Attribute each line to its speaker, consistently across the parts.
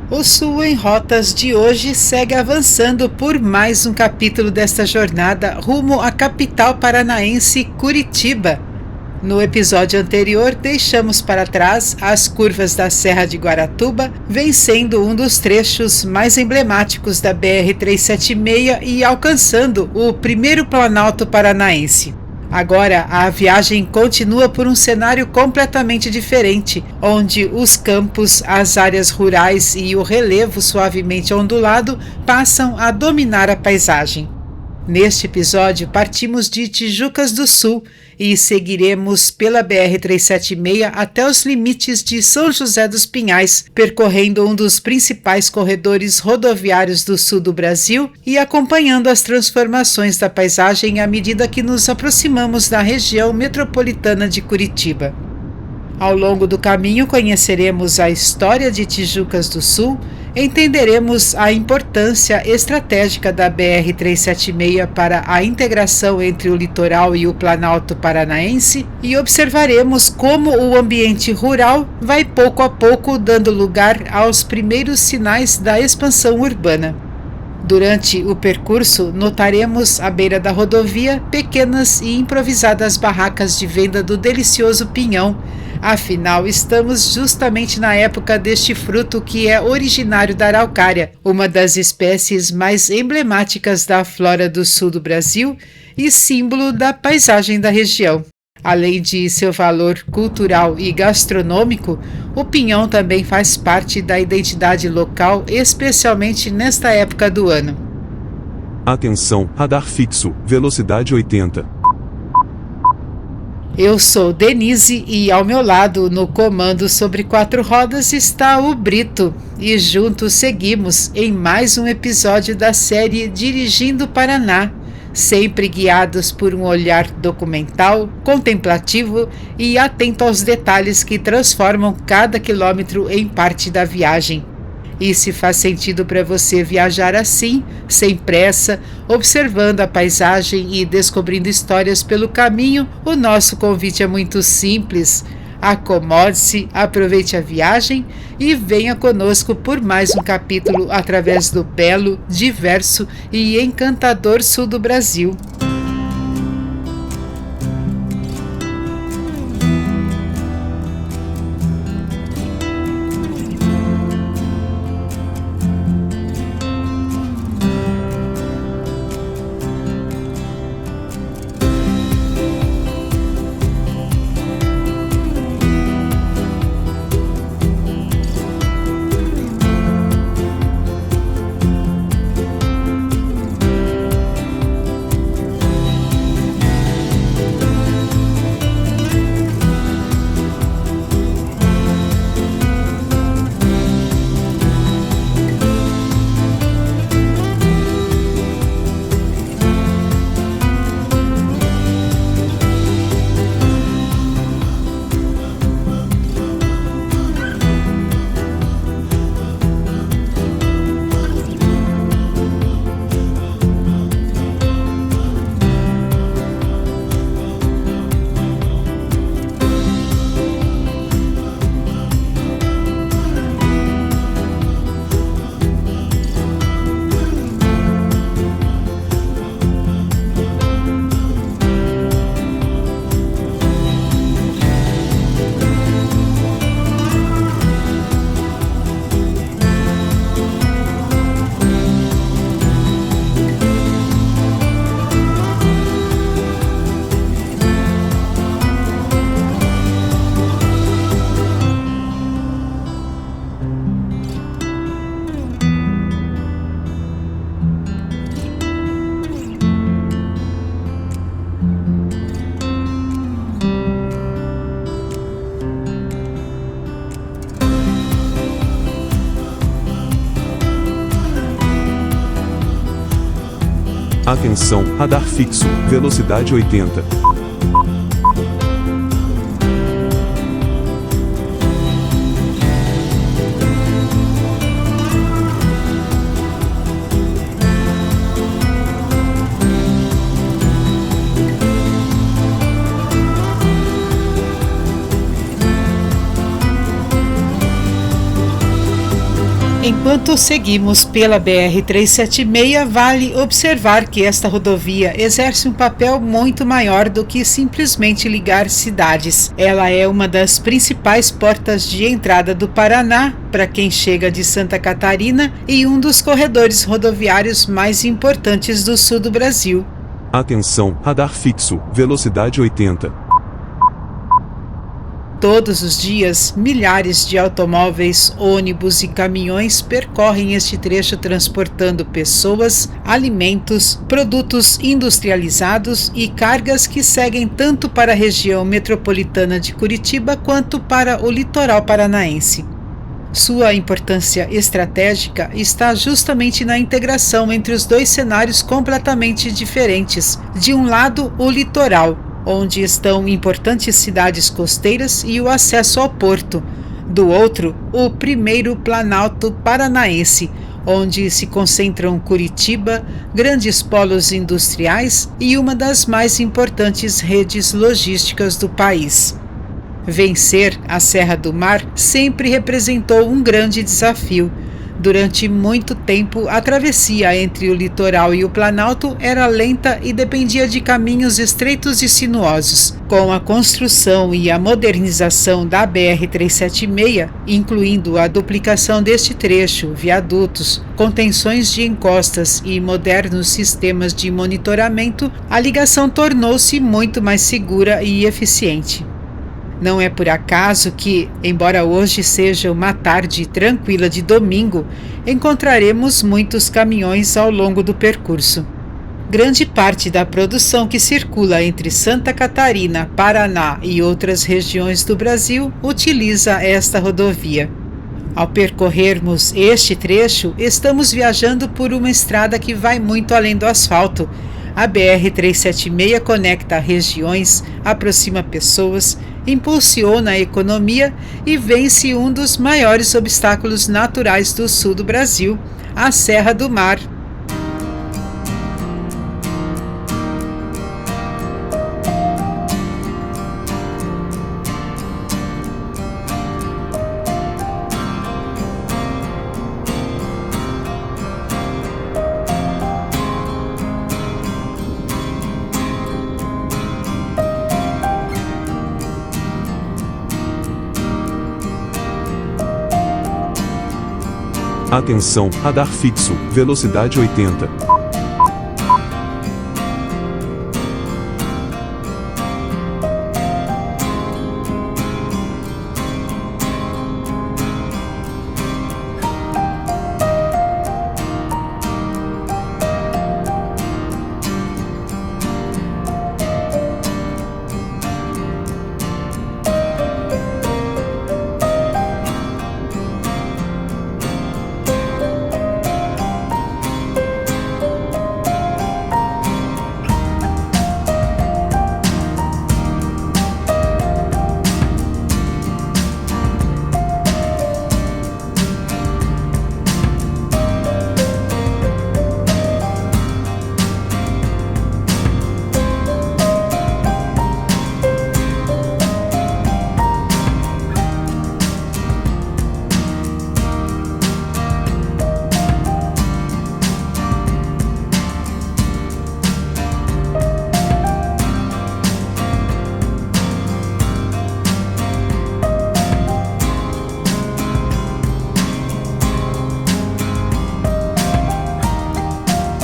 Speaker 1: O Sul em Rotas de hoje segue avançando por mais um capítulo desta jornada rumo à capital paranaense, Curitiba. No episódio anterior, deixamos para trás as curvas da Serra de Guaratuba, vencendo um dos trechos mais emblemáticos da BR-376 e alcançando o primeiro Planalto Paranaense. Agora, a viagem continua por um cenário completamente diferente, onde os campos, as áreas rurais e o relevo suavemente ondulado passam a dominar a paisagem. Neste episódio, partimos de Tijucas do Sul e seguiremos pela BR-376 até os limites de São José dos Pinhais, percorrendo um dos principais corredores rodoviários do sul do Brasil e acompanhando as transformações da paisagem à medida que nos aproximamos da região metropolitana de Curitiba. Ao longo do caminho, conheceremos a história de Tijucas do Sul, entenderemos a importância estratégica da BR-376 para a integração entre o litoral e o Planalto Paranaense e observaremos como o ambiente rural vai pouco a pouco dando lugar aos primeiros sinais da expansão urbana. Durante o percurso, notaremos à beira da rodovia pequenas e improvisadas barracas de venda do delicioso pinhão. Afinal, estamos justamente na época deste fruto que é originário da araucária, uma das espécies mais emblemáticas da flora do sul do Brasil e símbolo da paisagem da região. Além de seu valor cultural e gastronômico, o pinhão também faz parte da identidade local, especialmente nesta época do ano.
Speaker 2: Atenção, radar fixo, velocidade 80.
Speaker 1: Eu sou Denise e ao meu lado, no comando sobre 4 rodas, está o Brito. E juntos seguimos em mais um episódio da série Dirigindo Paraná, sempre guiados por um olhar documental, contemplativo e atento aos detalhes que transformam cada quilômetro em parte da viagem. E se faz sentido para você viajar assim, sem pressa, observando a paisagem e descobrindo histórias pelo caminho, o nosso convite é muito simples. Acomode-se, aproveite a viagem e venha conosco por mais um capítulo através do belo, diverso e encantador sul do Brasil.
Speaker 2: Atenção, radar fixo, velocidade 80.
Speaker 1: Enquanto seguimos pela BR-376, vale observar que esta rodovia exerce um papel muito maior do que simplesmente ligar cidades. Ela é uma das principais portas de entrada do Paraná para quem chega de Santa Catarina e um dos corredores rodoviários mais importantes do sul do Brasil.
Speaker 2: Atenção, radar fixo, velocidade 80.
Speaker 1: Todos os dias, milhares de automóveis, ônibus e caminhões percorrem este trecho transportando pessoas, alimentos, produtos industrializados e cargas que seguem tanto para a região metropolitana de Curitiba quanto para o litoral paranaense. Sua importância estratégica está justamente na integração entre os dois cenários completamente diferentes. De um lado, o litoral, onde estão importantes cidades costeiras e o acesso ao porto. Do outro, o primeiro Planalto Paranaense, onde se concentram Curitiba, grandes polos industriais e uma das mais importantes redes logísticas do país. Vencer a Serra do Mar sempre representou um grande desafio. Durante muito tempo, a travessia entre o litoral e o Planalto era lenta e dependia de caminhos estreitos e sinuosos. Com a construção e a modernização da BR-376, incluindo a duplicação deste trecho, viadutos, contenções de encostas e modernos sistemas de monitoramento, a ligação tornou-se muito mais segura e eficiente. Não é por acaso que, embora hoje seja uma tarde tranquila de domingo, encontraremos muitos caminhões ao longo do percurso. Grande parte da produção que circula entre Santa Catarina, Paraná e outras regiões do Brasil utiliza esta rodovia. Ao percorrermos este trecho, estamos viajando por uma estrada que vai muito além do asfalto. A BR-376 conecta regiões, aproxima pessoas, impulsiona a economia e vence um dos maiores obstáculos naturais do sul do Brasil, a Serra do Mar.
Speaker 2: Atenção, radar fixo, velocidade 80.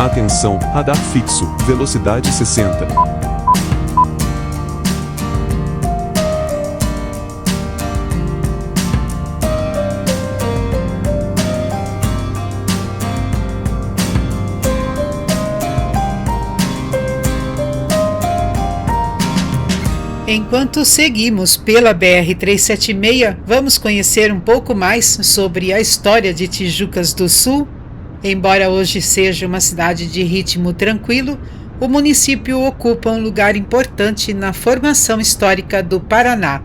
Speaker 2: Atenção, radar fixo, velocidade 60.
Speaker 1: Enquanto seguimos pela BR-376, vamos conhecer um pouco mais sobre a história de Tijucas do Sul. Embora hoje seja uma cidade de ritmo tranquilo, o município ocupa um lugar importante na formação histórica do Paraná.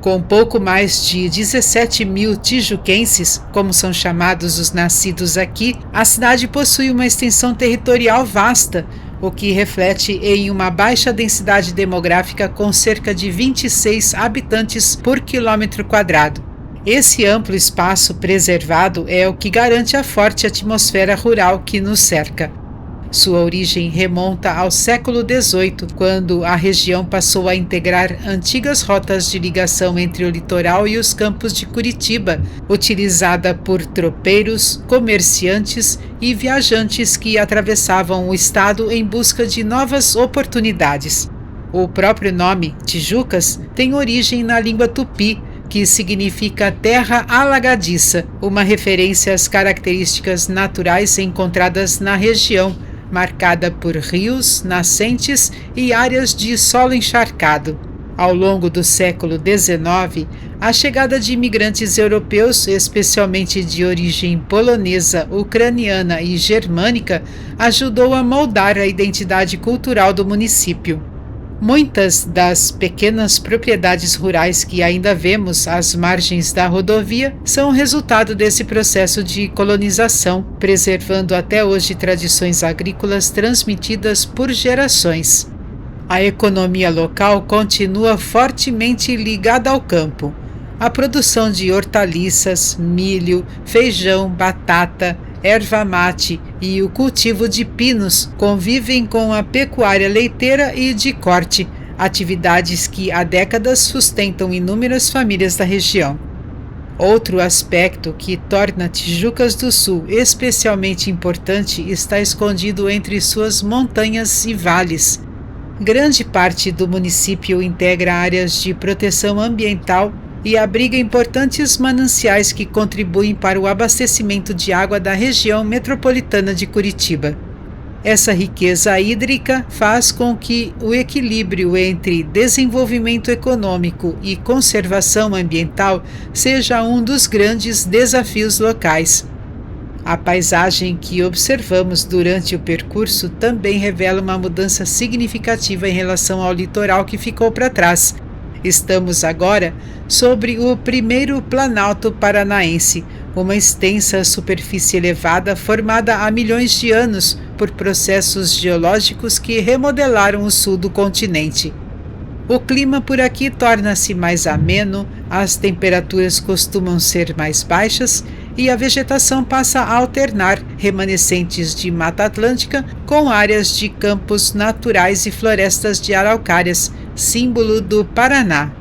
Speaker 1: Com pouco mais de 17 mil tijuquenses, como são chamados os nascidos aqui, a cidade possui uma extensão territorial vasta, o que reflete em uma baixa densidade demográfica com cerca de 26 habitantes por quilômetro quadrado. Esse amplo espaço preservado é o que garante a forte atmosfera rural que nos cerca. Sua origem remonta ao século XVIII, quando a região passou a integrar antigas rotas de ligação entre o litoral e os campos de Curitiba, utilizada por tropeiros, comerciantes e viajantes que atravessavam o estado em busca de novas oportunidades. O próprio nome, Tijucas, tem origem na língua tupi, que significa terra alagadiça, uma referência às características naturais encontradas na região, marcada por rios, nascentes e áreas de solo encharcado. Ao longo do século XIX, a chegada de imigrantes europeus, especialmente de origem polonesa, ucraniana e germânica, ajudou a moldar a identidade cultural do município. Muitas das pequenas propriedades rurais que ainda vemos às margens da rodovia são resultado desse processo de colonização, preservando até hoje tradições agrícolas transmitidas por gerações. A economia local continua fortemente ligada ao campo. A produção de hortaliças, milho, feijão, batata, erva mate e o cultivo de pinos convivem com a pecuária leiteira e de corte, atividades que há décadas sustentam inúmeras famílias da região. Outro aspecto que torna Tijucas do Sul especialmente importante está escondido entre suas montanhas e vales. Grande parte do município integra áreas de proteção ambiental e abriga importantes mananciais que contribuem para o abastecimento de água da região metropolitana de Curitiba. Essa riqueza hídrica faz com que o equilíbrio entre desenvolvimento econômico e conservação ambiental seja um dos grandes desafios locais. A paisagem que observamos durante o percurso também revela uma mudança significativa em relação ao litoral que ficou para trás. Estamos agora sobre o primeiro Planalto Paranaense, uma extensa superfície elevada formada há milhões de anos por processos geológicos que remodelaram o sul do continente. O clima por aqui torna-se mais ameno, as temperaturas costumam ser mais baixas e a vegetação passa a alternar remanescentes de Mata Atlântica com áreas de campos naturais e florestas de araucárias, símbolo do Paraná.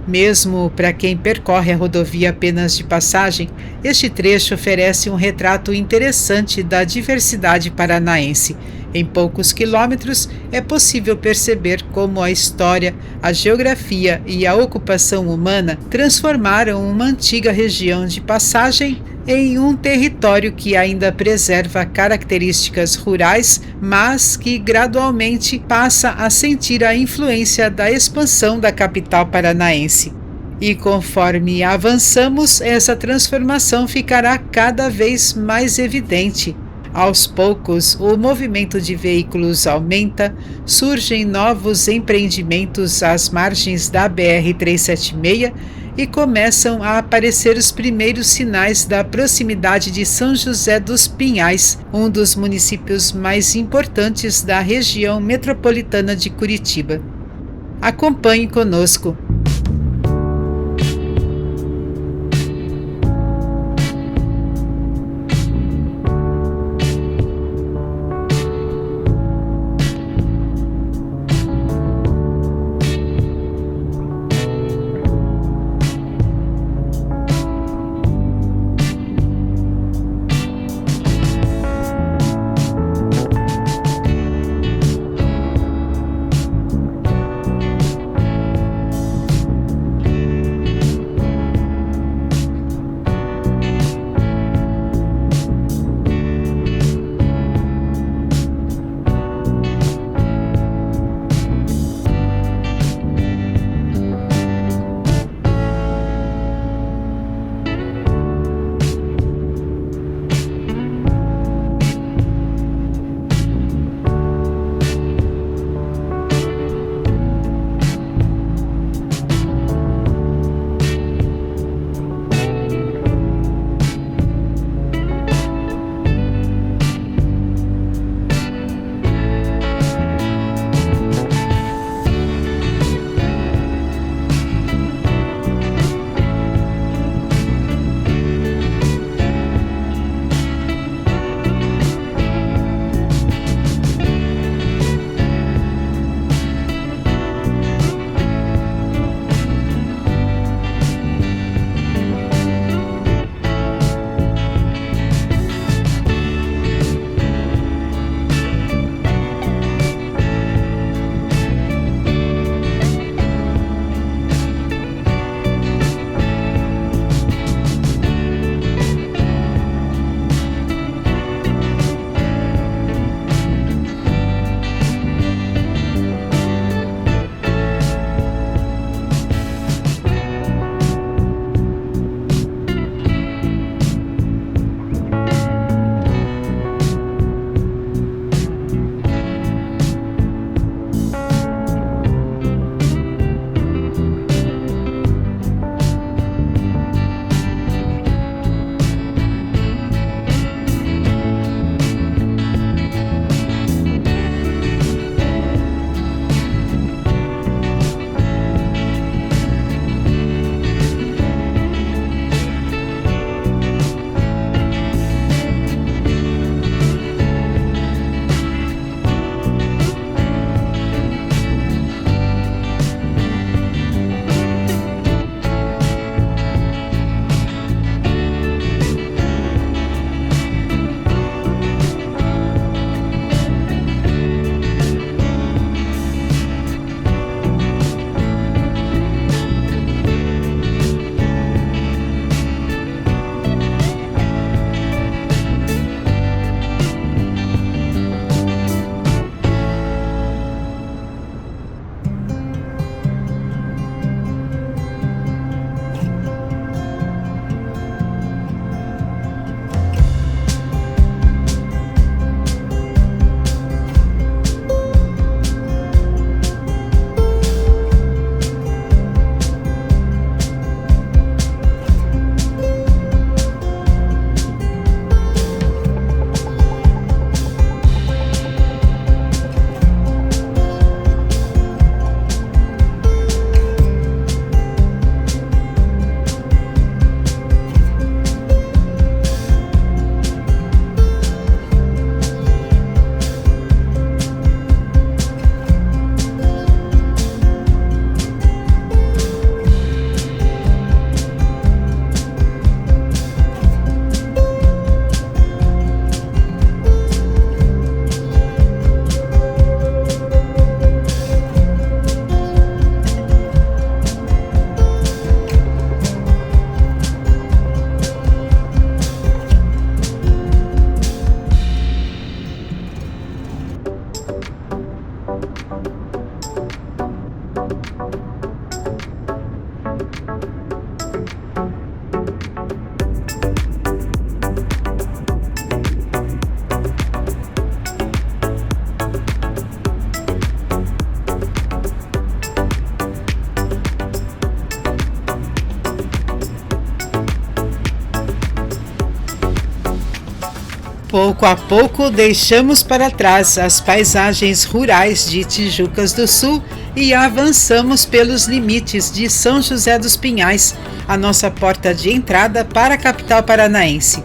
Speaker 1: Mesmo para quem percorre a rodovia apenas de passagem, este trecho oferece um retrato interessante da diversidade paranaense. Em poucos quilômetros, é possível perceber como a história, a geografia e a ocupação humana transformaram uma antiga região de passagem em um território que ainda preserva características rurais, mas que gradualmente passa a sentir a influência da expansão da capital paranaense. E conforme avançamos, essa transformação ficará cada vez mais evidente. Aos poucos, o movimento de veículos aumenta, surgem novos empreendimentos às margens da BR-376 e começam a aparecer os primeiros sinais da proximidade de São José dos Pinhais, um dos municípios mais importantes da região metropolitana de Curitiba. Acompanhe conosco. Pouco a pouco deixamos para trás as paisagens rurais de Tijucas do Sul e avançamos pelos limites de São José dos Pinhais, a nossa porta de entrada para a capital paranaense.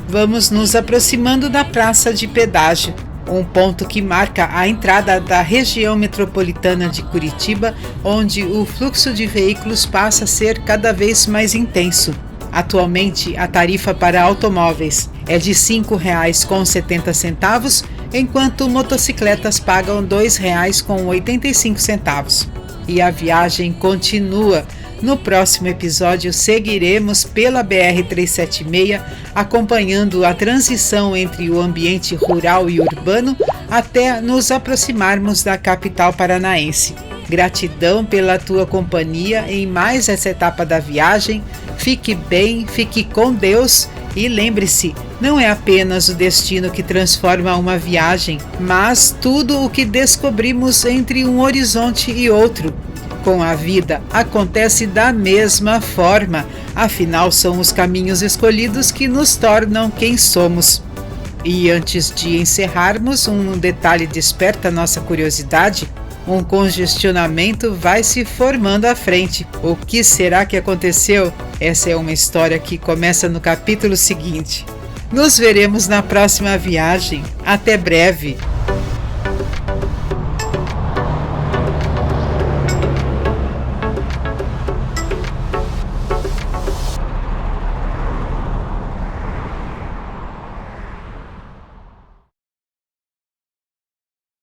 Speaker 1: Vamos nos aproximando da Praça de Pedágio, um ponto que marca a entrada da região metropolitana de Curitiba, onde o fluxo de veículos passa a ser cada vez mais intenso. Atualmente, a tarifa para automóveis é de R$ 5,70, enquanto motocicletas pagam R$ 2,85. E a viagem continua. No próximo episódio, seguiremos pela BR-376, acompanhando a transição entre o ambiente rural e urbano até nos aproximarmos da capital paranaense. Gratidão pela tua companhia em mais essa etapa da viagem. Fique bem, fique com Deus e lembre-se, não é apenas o destino que transforma uma viagem, mas tudo o que descobrimos entre um horizonte e outro. Com a vida acontece da mesma forma, afinal são os caminhos escolhidos que nos tornam quem somos. E antes de encerrarmos, um detalhe desperta nossa curiosidade. Um congestionamento vai se formando à frente. O que será que aconteceu? Essa é uma história que começa no capítulo seguinte. Nos veremos na próxima viagem. Até breve!